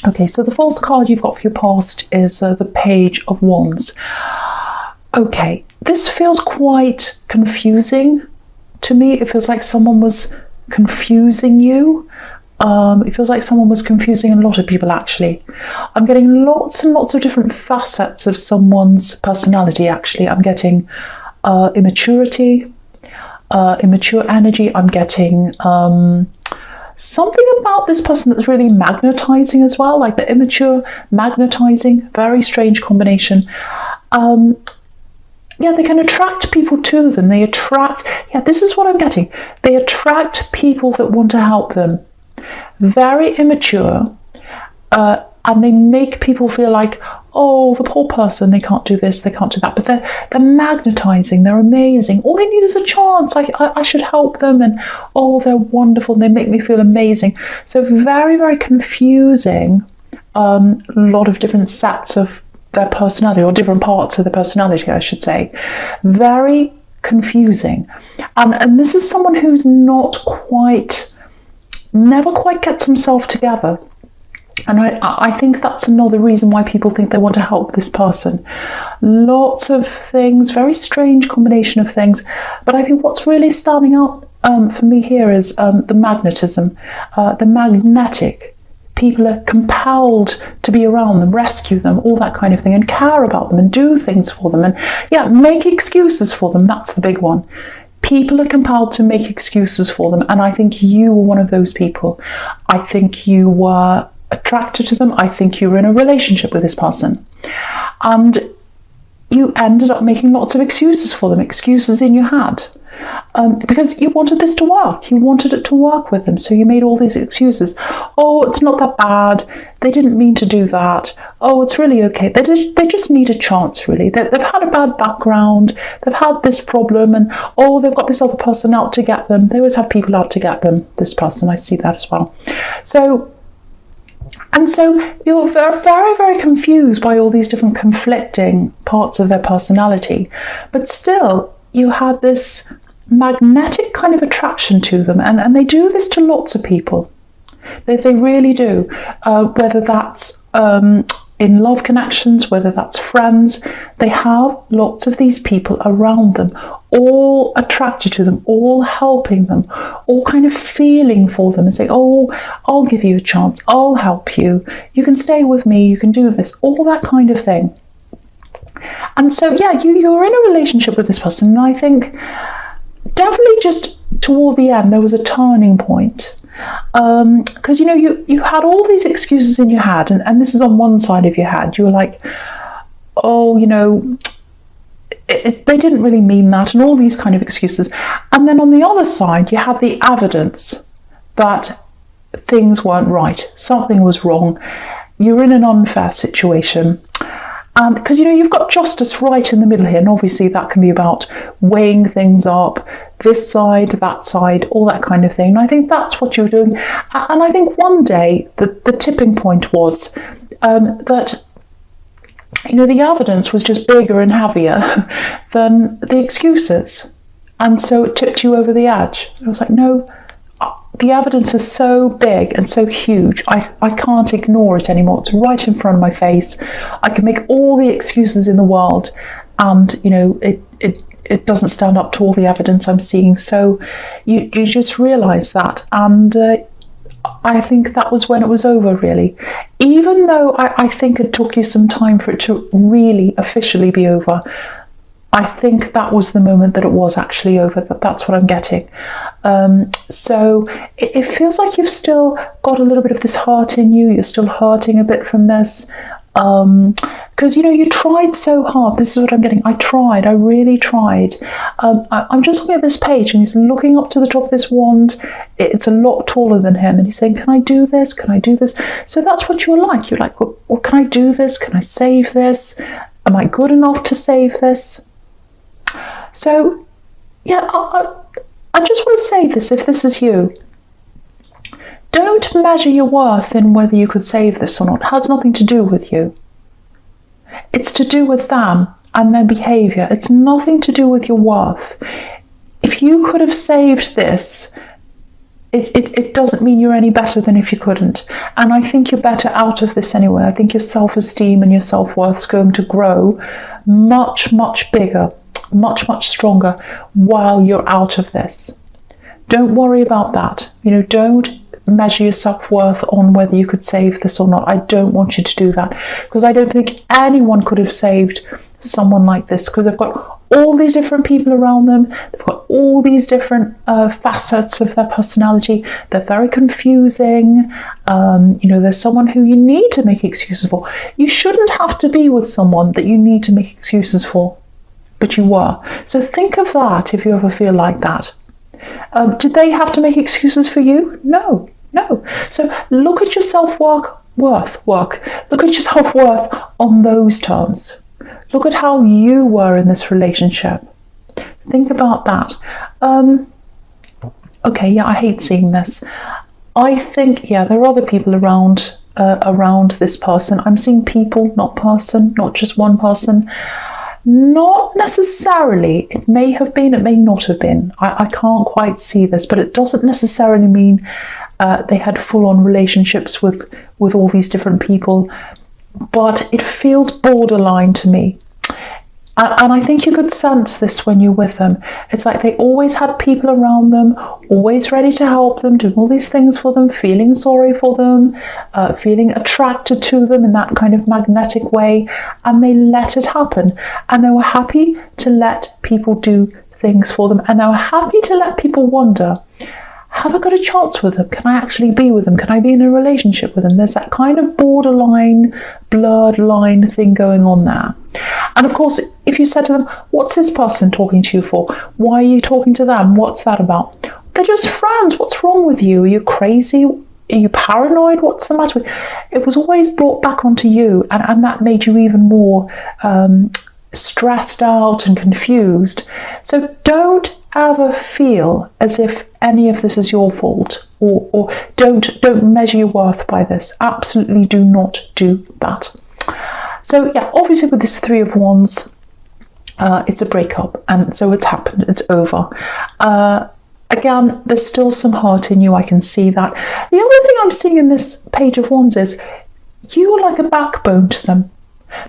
Okay, so the false card you've got for your past is the Page of Wands. Okay, this feels quite confusing to me. It feels like someone was confusing you. It feels like someone was confusing a lot of people, actually. I'm getting lots and lots of different facets of someone's personality, actually. I'm getting immaturity, immature energy. I'm getting something about this person that's really magnetizing as well, like the immature, magnetizing, very strange combination. Yeah, they can attract people to them. They attract, yeah, this is what I'm getting. They attract people that want to help them. Very immature, and they make people feel like, oh, the poor person, they can't do this, they can't do that. But they're magnetizing, they're amazing. All they need is a chance. I should help them, and oh, they're wonderful, and they make me feel amazing. So very, very confusing, a lot of different sets of their personality, or different parts of the personality, I should say. Very confusing. And this is someone who's never quite gets himself together. And I think that's another reason why people think they want to help this person. Lots of things, very strange combination of things. But I think what's really standing out for me here is the magnetism, the magnetic. People are compelled to be around them, rescue them, all that kind of thing, and care about them and do things for them. And yeah, make excuses for them. That's the big one. People are compelled to make excuses for them. And I think you were one of those people. I think you were attracted to them. I think you were in a relationship with this person. And you ended up making lots of excuses for them, excuses in your head. Because you wanted this to work. You wanted it to work with them. So you made all these excuses. Oh, it's not that bad. They didn't mean to do that. Oh, it's really okay. They just need a chance, really. They've had a bad background. They've had this problem. And, oh, they've got this other person out to get them. They always have people out to get them, this person. I see that as well. So you're very, very, very confused by all these different conflicting parts of their personality. But still, you had this magnetic kind of attraction to them, and they do this to lots of people. They really do, whether that's in love connections, whether that's friends. They have lots of these people around them, all attracted to them, all helping them, all kind of feeling for them and saying, oh, I'll give you a chance, I'll help you, you can stay with me, you can do this, all that kind of thing. And so yeah, you're in a relationship with this person, and I think definitely just toward the end there was a turning point, because you had all these excuses in your head, and this is on one side of your head. You were like, oh, they didn't really mean that, and all these kind of excuses. And then on the other side you had the evidence that things weren't right, something was wrong, you're in an unfair situation. Because you've got justice right in the middle here, and obviously that can be about weighing things up, this side, that side, all that kind of thing. And I think that's what you were doing. And I think one day the tipping point was that the evidence was just bigger and heavier than the excuses, and so it tipped you over the edge. I was like, no, the evidence is so big and so huge, I can't ignore it anymore. It's right in front of my face. I can make all the excuses in the world, and it doesn't stand up to all the evidence I'm seeing. So you just realise that, and I think that was when it was over, really. Even though I think it took you some time for it to really officially be over, I think that was the moment that it was actually over. That's what I'm getting. So it feels like you've still got a little bit of this hurt in you. You're still hurting a bit from this. Because, you tried so hard. This is what I'm getting. I really tried. I'm just looking at this page, and he's looking up to the top of this wand. It's a lot taller than him. And he's saying, can I do this? Can I do this? So that's what you were like. You're like, well, can I do this? Can I save this? Am I good enough to save this? So, yeah, I just want to say this, if this is you. Don't measure your worth in whether you could save this or not. It has nothing to do with you. It's to do with them and their behaviour. It's nothing to do with your worth. If you could have saved this, it doesn't mean you're any better than if you couldn't. And I think you're better out of this anyway. I think your self-esteem and your self-worth is going to grow much, much bigger, much, much stronger while you're out of this. Don't worry about that. Don't measure your self-worth on whether you could save this or not. I don't want you to do that, because I don't think anyone could have saved someone like this, because they've got all these different people around them. They've got all these different facets of their personality. They're very confusing. There's someone who you need to make excuses for. You shouldn't have to be with someone that you need to make excuses for, but you were. So think of that if you ever feel like that. Did they have to make excuses for you? No. So look at your self-worth. Look at your self-worth on those terms. Look at how you were in this relationship. Think about that. I hate seeing this. I think, there are other people around this person. I'm seeing people, not person, not just one person. Not necessarily. It may have been, it may not have been. I can't quite see this, but it doesn't necessarily mean they had full-on relationships with all these different people. But it feels borderline to me. And I think you could sense this when you're with them. It's like they always had people around them, always ready to help them, doing all these things for them, feeling sorry for them, feeling attracted to them in that kind of magnetic way. And they let it happen. And they were happy to let people do things for them. And they were happy to let people wonder, have I got a chance with them? Can I actually be with them? Can I be in a relationship with them? There's that kind of borderline, blurred line thing going on there. And of course, if you said to them, what's this person talking to you for? Why are you talking to them? What's that about? They're just friends. What's wrong with you? Are you crazy? Are you paranoid? What's the matter with you? It was always brought back onto you, and that made you even more stressed out and confused. So don't ever feel as if any of this is your fault, or don't measure your worth by this. Absolutely do not do that. So obviously with this Three of Wands, it's a breakup, and so it's happened, it's over. Again, there's still some hurt in you, I can see that. The other thing I'm seeing in this Page of Wands is you are like a backbone to them.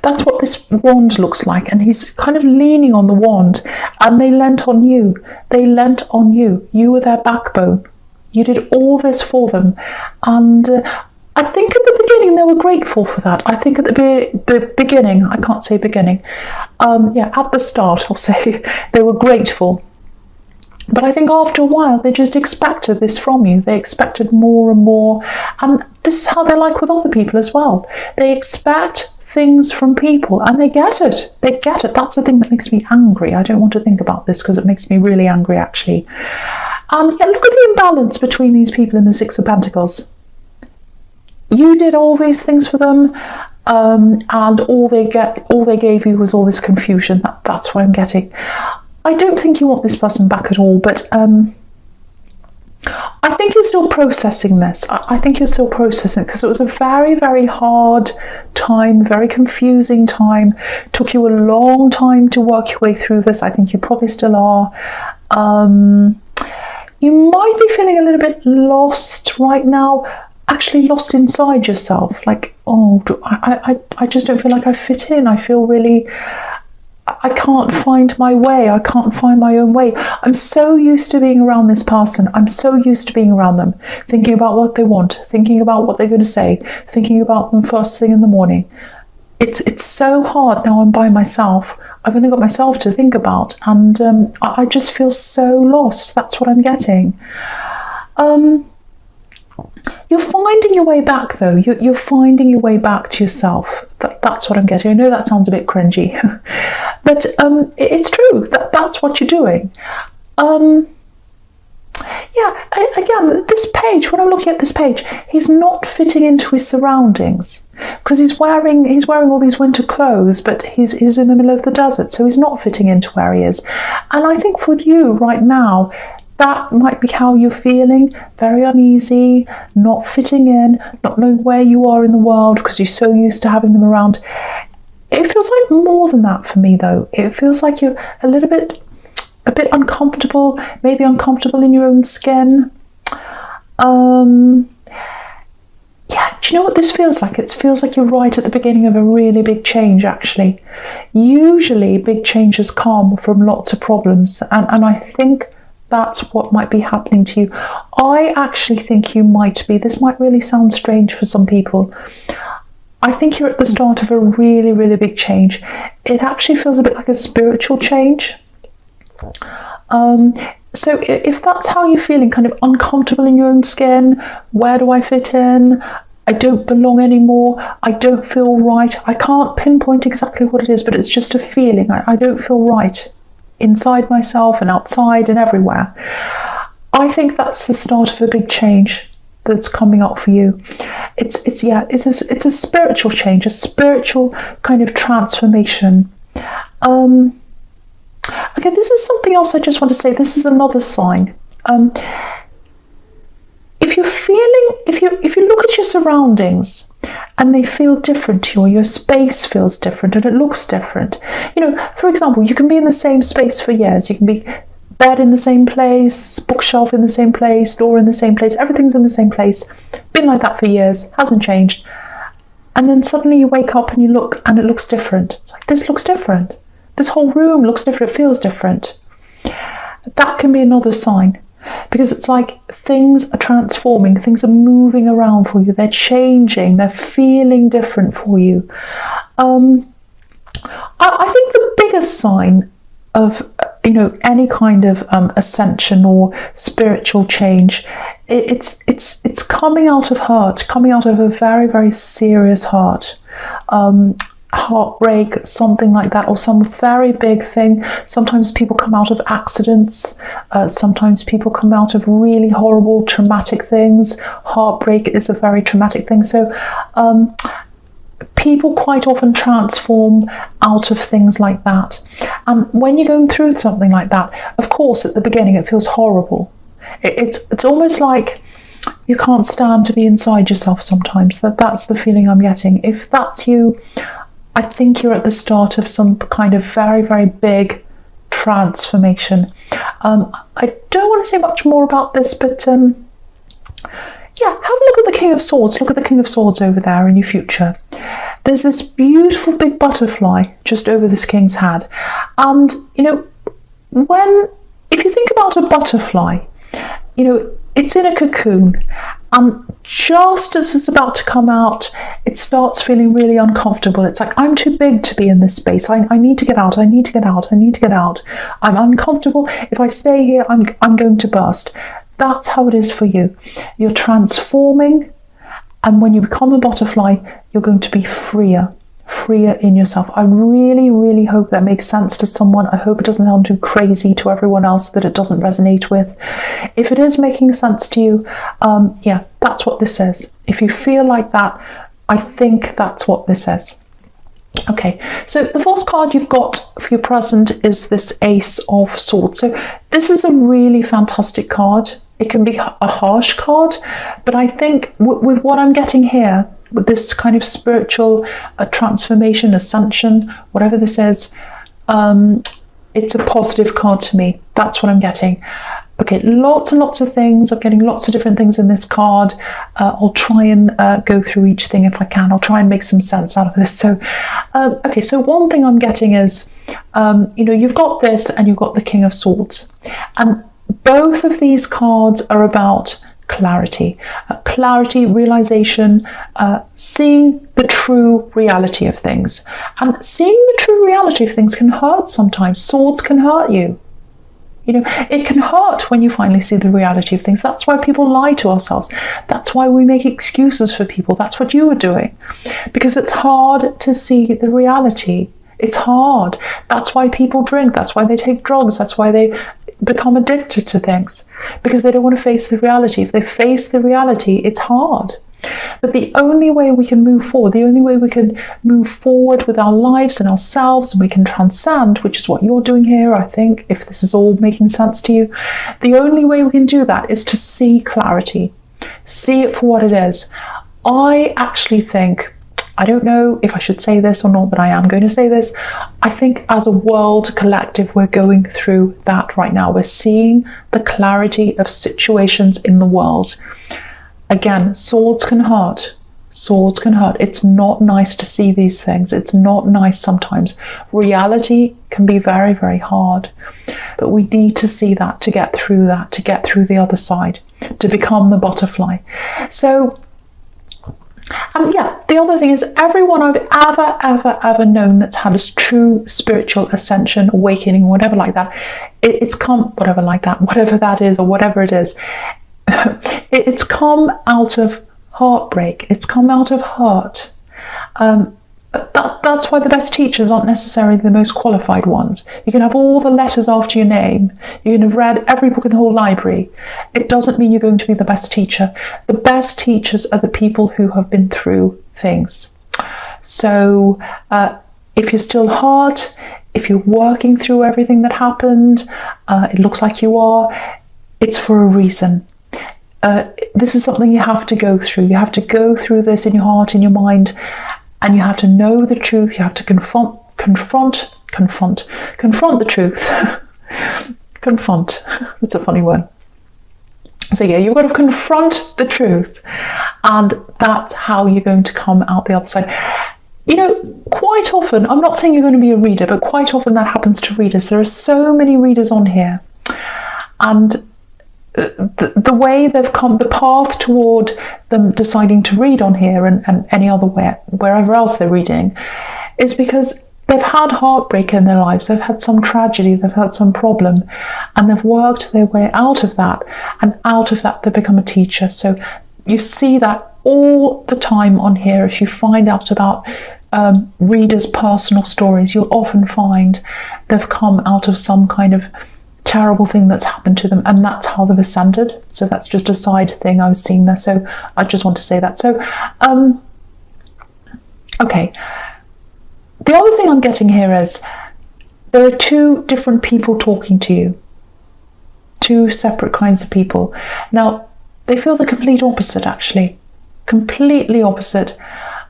That's what this wand looks like, and he's kind of leaning on the wand, and they lent on you. They lent on you. You were their backbone. You did all this for them, and I think at the beginning they were grateful for that. I think at the beginning, I can't say beginning, at the start I'll say, they were grateful. But I think after a while they just expected this from you. They expected more and more, and this is how they're like with other people as well. They expect things from people, and they get it. They get it. That's the thing that makes me angry. I don't want to think about this because it makes me really angry, actually. Look at the imbalance between these people in the Six of Pentacles. You did all these things for them, and all they gave you was all this confusion. That's what I'm getting. I don't think you want this person back at all, but I think you're still processing this. I think you're still processing it, because it was a very, very hard time, very confusing time. It took you a long time to work your way through this. I think you probably still are. You might be feeling a little bit lost right now, actually lost inside yourself. Like, I just don't feel like I fit in. I feel really... I can't find my way. I can't find my own way. I'm so used to being around this person. I'm so used to being around them, thinking about what they want, thinking about what they're going to say, thinking about them first thing in the morning. It's so hard now. I'm by myself. I've only got myself to think about, and I just feel so lost. That's what I'm getting. You're finding your way back, though. You're finding your way back to yourself. That's what I'm getting. I know that sounds a bit cringy, but it's true. That's what you're doing. Again, this page, when I'm looking at this page, he's not fitting into his surroundings, because he's wearing all these winter clothes, but he's in the middle of the desert, so he's not fitting into where he is. And I think for you right now, that might be how you're feeling, very uneasy, not fitting in, not knowing where you are in the world because you're so used to having them around. It feels like more than that for me, though. It feels like you're a bit uncomfortable, maybe uncomfortable in your own skin. Yeah, do you know what this feels like? It feels like you're right at the beginning of a really big change, actually. Usually, big changes come from lots of problems, and I think that's what might be happening to you. I actually think you might be. This might really sound strange for some people. I think you're at the start of a really, really big change. It actually feels a bit like a spiritual change. So if that's how you're feeling, kind of uncomfortable in your own skin, where do I fit in? I don't belong anymore. I don't feel right. I can't pinpoint exactly what it is, but it's just a feeling. I don't feel right inside myself and outside and everywhere. I think that's the start of a big change that's coming up for you. It's a spiritual change, a spiritual kind of transformation. Okay, this is something else I just want to say. This is another sign. If you look at your surroundings and they feel different to you, or your space feels different and it looks different. For example, you can be in the same space for years. You can be bed in the same place, bookshelf in the same place, door in the same place, everything's in the same place. Been like that for years, hasn't changed. And then suddenly you wake up and you look and it looks different. It's like, this looks different. This whole room looks different, it feels different. That can be another sign, because it's like things are transforming, things are moving around for you, they're changing, they're feeling different for you. I think the biggest sign of any kind of ascension or spiritual change, it's coming out of hurt, coming out of a very, very serious hurt. Heartbreak, something like that, or some very big thing. Sometimes people come out of accidents. Sometimes people come out of really horrible, traumatic things. Heartbreak is a very traumatic thing. So people quite often transform out of things like that. And when you're going through something like that, of course, at the beginning, it feels horrible. It's almost like you can't stand to be inside yourself sometimes. That's the feeling I'm getting. If that's you, I think you're at the start of some kind of very, very big transformation. I don't want to say much more about this, but have a look at the King of Swords. Look at the King of Swords over there in your future. There's this beautiful big butterfly just over this king's head. And, if you think about a butterfly, it's in a cocoon, and just as it's about to come out, it starts feeling really uncomfortable. It's like, I'm too big to be in this space. I need to get out. I need to get out. I need to get out. I'm uncomfortable. If I stay here, I'm going to burst. That's how it is for you. You're transforming, and when you become a butterfly, you're going to be freer in yourself. I really, really hope that makes sense to someone. I hope it doesn't sound too crazy to everyone else, that it doesn't resonate with. If it is making sense to you, that's what this is. If you feel like that, I think that's what this is. Okay, so the first card you've got for your present is this Ace of Swords. So this is a really fantastic card. It can be a harsh card, but I think with what I'm getting here, with this kind of spiritual transformation, ascension, whatever this is, it's a positive card to me. That's what I'm getting. Okay, lots and lots of things. I'm getting lots of different things in this card. I'll try and go through each thing if I can. I'll try and make some sense out of this. So, okay, so one thing I'm getting is, you've got this and you've got the King of Swords. And both of these cards are about clarity, realization, seeing the true reality of things. And seeing the true reality of things can hurt sometimes. Swords can hurt you. It can hurt when you finally see the reality of things. That's why people lie to ourselves. That's why we make excuses for people. That's what you were doing. Because it's hard to see the reality. It's hard. That's why people drink. That's why they take drugs. That's why they become addicted to things, because they don't want to face the reality. If they face the reality, it's hard. But the only way we can move forward, the only way we can move forward with our lives and ourselves, and we can transcend, which is what you're doing here, I think, if this is all making sense to you, the only way we can do that is to see clarity, see it for what it is. I actually think I don't know if I should say this or not, but I am going to say this. I think as a world collective, we're going through that right now. We're seeing the clarity of situations in the world. Again, swords can hurt. Swords can hurt. It's not nice to see these things. It's not nice sometimes. Reality can be very, very hard. But we need to see that, to get through that, to get through the other side, to become the butterfly. So, the other thing is, everyone I've ever known that's had a true spiritual ascension, awakening, whatever like that, it's come, whatever that is, or whatever it is, it's come out of heartbreak. It's come out of hurt. That's why the best teachers aren't necessarily the most qualified ones. You can have all the letters after your name. You can have read every book in the whole library. It doesn't mean you're going to be the best teacher. The best teachers are the people who have been through things. So if you're still hurt, if you're working through everything that happened, it looks like you are, it's for a reason. This is something you have to go through. You have to go through this in your heart, in your mind, and you have to know the truth. You have to confront the truth. Confront. That's a funny word. So yeah, you've got to confront the truth, and that's how you're going to come out the other side. You know, quite often, I'm not saying you're going to be a reader, but quite often that happens to readers. There are so many readers on here, and the way they've come, the path toward them deciding to read on here and any other wherever else they're reading, is because they've had heartbreak in their lives, they've had some tragedy, they've had some problem, and they've worked their way out of that, and out of that they become a teacher. So you see that all the time on here. If you find out about readers' personal stories, you'll often find they've come out of some kind of terrible thing that's happened to them, and that's how they've ascended. So that's just a side thing I was seeing there, so I just want to say that. So okay, the other thing I'm getting here is there are two different people talking to you, two separate kinds of people. Now they feel the complete opposite, actually, completely opposite.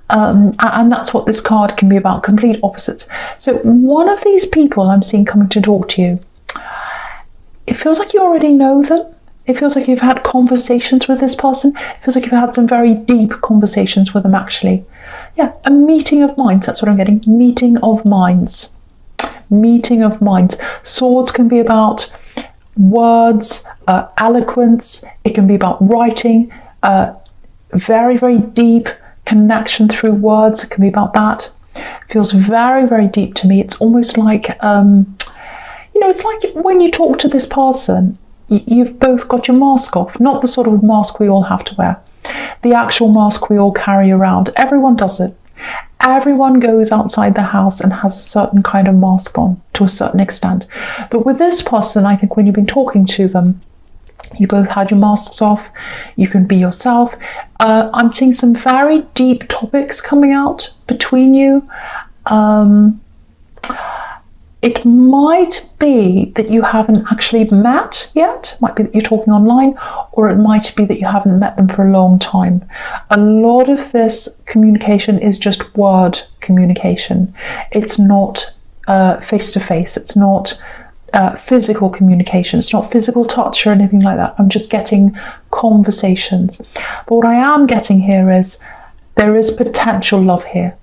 And that's what this card can be about, complete opposites. So one of these people I'm seeing coming to talk to you, it feels like you already know them. It feels like you've had conversations with this person. It feels like you've had some very deep conversations with them, actually. Yeah, a meeting of minds. That's what I'm getting. Meeting of minds. Meeting of minds. Swords can be about words, eloquence. It can be about writing. Very, very deep connection through words. It can be about that. It feels very, very deep to me. It's almost like it's like when you talk to this person, you've both got your mask off, not the sort of mask we all have to wear, the actual mask we all carry around. Everyone does it. Everyone goes outside the house and has a certain kind of mask on to a certain extent. But with this person, I think when you've been talking to them, you both had your masks off. You can be yourself. I'm seeing some very deep topics coming out between you. It might be that you haven't actually met yet. It might be that you're talking online, or it might be that you haven't met them for a long time. A lot of this communication is just word communication. It's not face-to-face. It's not physical communication. It's not physical touch or anything like that. I'm just getting conversations. But what I am getting here is there is potential love here.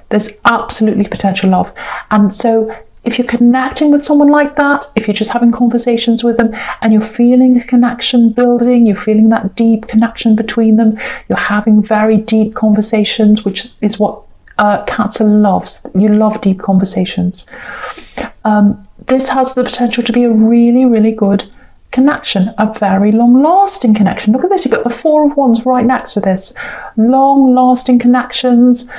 There's absolutely potential love. And so if you're connecting with someone like that, if you're just having conversations with them and you're feeling a connection building, you're feeling that deep connection between them, you're having very deep conversations, which is what Cancer loves. You love deep conversations. This has the potential to be a really, really good connection, a very long-lasting connection. Look at this, you've got the Four of Wands right next to this. Long-lasting connections,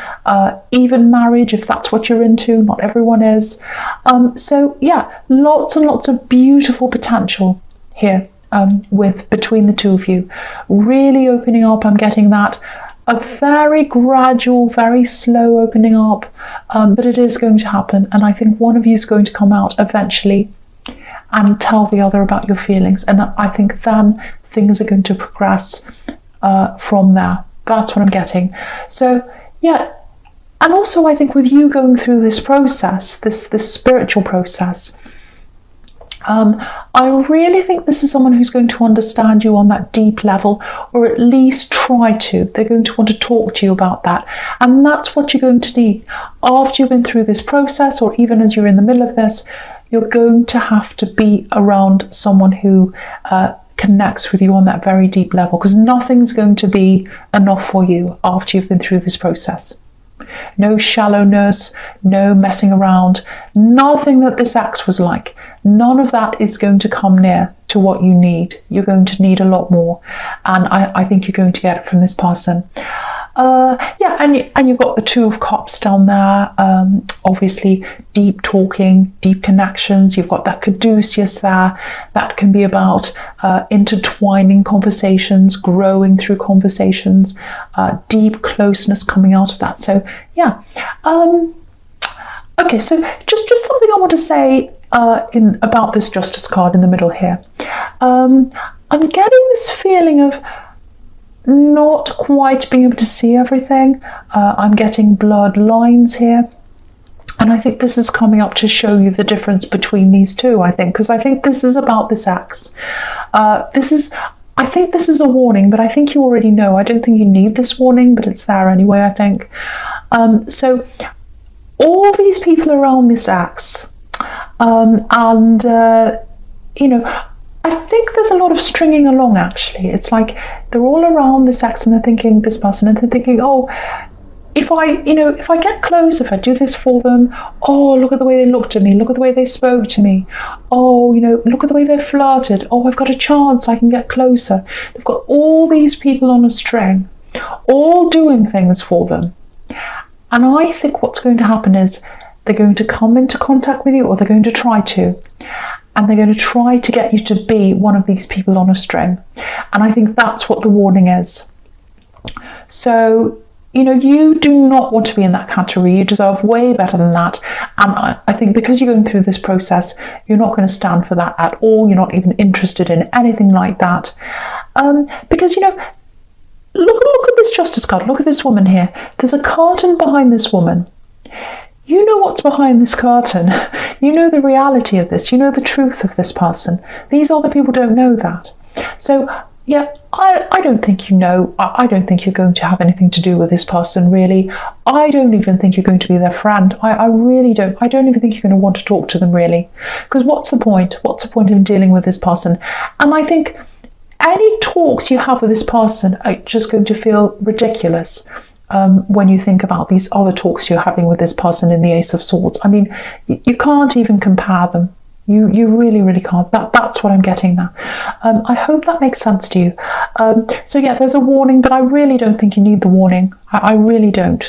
even marriage, if that's what you're into. Not everyone is. So yeah, lots and lots of beautiful potential here between the two of you. Really opening up, I'm getting that. A very gradual, very slow opening up, but it is going to happen. And I think one of you is going to come out eventually and tell the other about your feelings. And I think then things are going to progress from there. That's what I'm getting. So yeah, And also, I think with you going through this process, this spiritual process, I really think this is someone who's going to understand you on that deep level, or at least try to. They're going to want to talk to you about that. And that's what you're going to need. After you've been through this process, or even as you're in the middle of this, you're going to have to be around someone who connects with you on that very deep level, because nothing's going to be enough for you after you've been through this process. No shallowness, no messing around, nothing that this ex was like. None of that is going to come near to what you need. You're going to need a lot more. And I think you're going to get it from this person. Yeah, and you've got the Two of Cups down there. Obviously, deep talking, deep connections. You've got that caduceus there. That can be about intertwining conversations, growing through conversations, deep closeness coming out of that. So, yeah. Okay, so just something I want to say about this Justice card in the middle here. I'm getting this feeling of not quite being able to see everything. I'm getting blurred lines here. And I think this is coming up to show you the difference between these two, I think, because I think this is about this ex. I think this is a warning, but I think you already know. I don't think you need this warning, but it's there anyway, I think. So all these people around this ex, you know, I think there's a lot of stringing along, actually. It's like they're all around this ex and they're thinking, this person, and they're thinking, oh, if I get close, if I do this for them, oh, look at the way they looked at me, look at the way they spoke to me, oh, look at the way they flirted, oh, I've got a chance, I can get closer. They've got all these people on a string, all doing things for them. And I think what's going to happen is they're going to come into contact with you, or they're going to try to. And they're going to try to get you to be one of these people on a string. And I think that's what the warning is. So, you do not want to be in that category. You deserve way better than that. And I think because you're going through this process, you're not going to stand for that at all. You're not even interested in anything like that. Because, look at this Justice card. Look at this woman here. There's a curtain behind this woman. You know what's behind this curtain. You know the reality of this. You know the truth of this person. These other people don't know that. So, yeah, I don't think you know. I don't think you're going to have anything to do with this person, really. I don't even think you're going to be their friend. I really don't. I don't even think you're going to want to talk to them, really. Because what's the point? What's the point of dealing with this person? And I think any talks you have with this person are just going to feel ridiculous. When you think about these other talks you're having with this person in the Ace of Swords. I mean, you can't even compare them. You really, really can't. That's what I'm getting now. I hope that makes sense to you. So yeah, there's a warning, but I really don't think you need the warning. I really don't.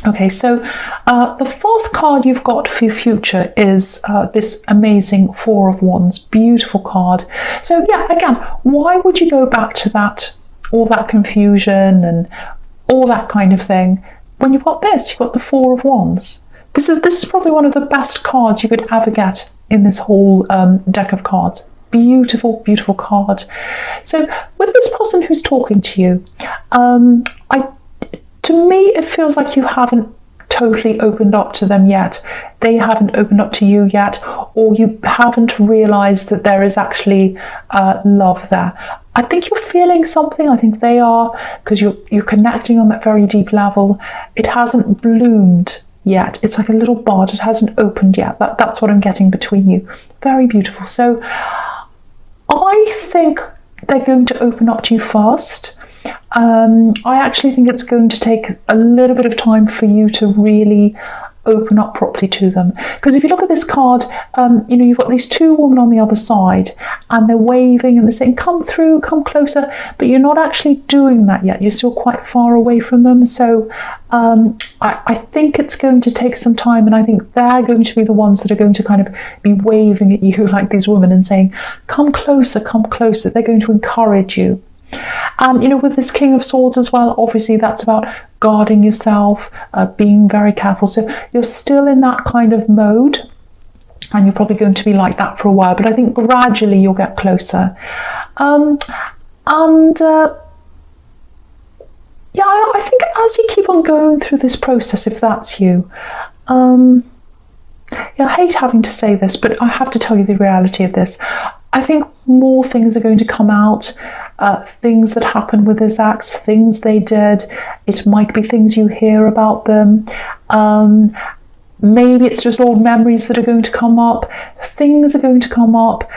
Okay, so the first card you've got for your future is this amazing Four of Wands. Beautiful card. So yeah, again, why would you go back to that, all that confusion and all that kind of thing, when you've got this? You've got the Four of Wands. This is probably one of the best cards you could ever get in this whole deck of cards. Beautiful, beautiful card. So with this person who's talking to you, to me it feels like you haven't totally opened up to them yet. They haven't opened up to you yet, or you haven't realized that there is actually love there. I think you're feeling something. I think they are, because you're connecting on that very deep level. It hasn't bloomed yet. It's like a little bud. It hasn't opened yet. That's what I'm getting between you. Very beautiful. So I think they're going to open up to you first. I actually think it's going to take a little bit of time for you to really open up properly to them. Because if you look at this card, you've got these two women on the other side, and they're waving and they're saying, come through, come closer, but you're not actually doing that yet. You're still quite far away from them. So I think it's going to take some time, and I think they're going to be the ones that are going to kind of be waving at you like these women and saying, come closer, come closer. They're going to encourage you. And with this King of Swords as well, obviously that's about guarding yourself, being very careful. So you're still in that kind of mode, and you're probably going to be like that for a while, but I think gradually you'll get closer. yeah, I think as you keep on going through this process, if that's you, yeah, I hate having to say this, but I have to tell you the reality of this. I think more things are going to come out, things that happened with his ex, things they did. It might be things you hear about them. Maybe it's just old memories that are going to come up. Things are going to come up,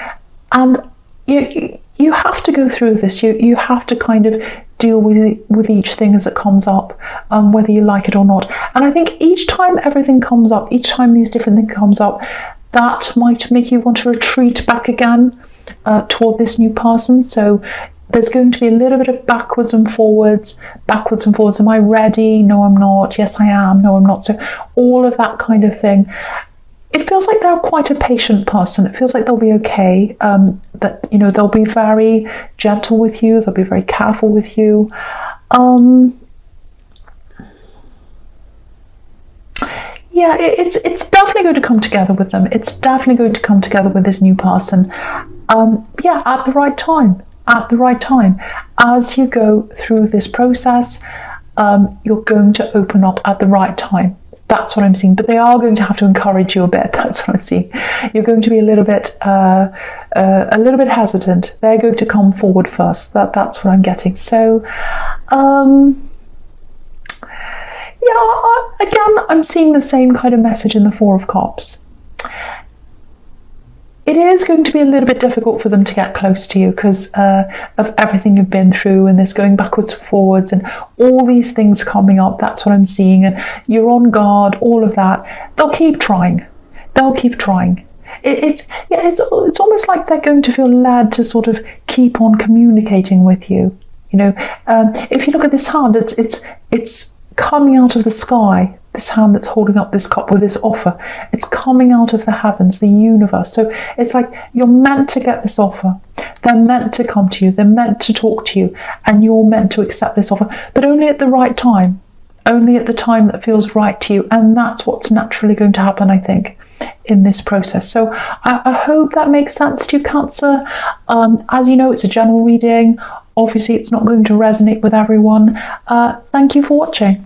and you have to go through this. You have to kind of deal with each thing as it comes up, whether you like it or not. And I think each time everything comes up, each time these different things comes up, that might make you want to retreat back again toward this new person. So there's going to be a little bit of backwards and forwards. Am I ready? No, I'm not. Yes, I am. No, I'm not. So all of that kind of thing. It feels like they're quite a patient person. It feels like they'll be okay. That, you know, they'll be very gentle with you. They'll be very careful with you. Yeah, it's definitely going to come together with them. It's definitely going to come together with this new person. Yeah, at the right time. At the right time. As you go through this process, you're going to open up at the right time. That's what I'm seeing. But they are going to have to encourage you a bit. That's what I'm seeing. You're going to be a little bit hesitant. They're going to come forward first. That's what I'm getting. So, yeah, again, I'm seeing the same kind of message in the Four of Cups. It is going to be a little bit difficult for them to get close to you because of everything you've been through and this going backwards and forwards and all these things coming up. That's what I'm seeing. And you're on guard, all of that. They'll keep trying. They'll keep trying. It's almost like they're going to feel led to sort of keep on communicating with you. You know, if you look at this hand, it's coming out of the sky. This hand that's holding up this cup with this offer, it's coming out of the heavens, the universe. So it's like you're meant to get this offer. They're meant to come to you. They're meant to talk to you, and you're meant to accept this offer, but only at the right time, only at the time that feels right to you. And that's what's naturally going to happen, I think, in this process. So I hope that makes sense to you, Cancer. As you know, it's a general reading. Obviously, it's not going to resonate with everyone. Thank you for watching.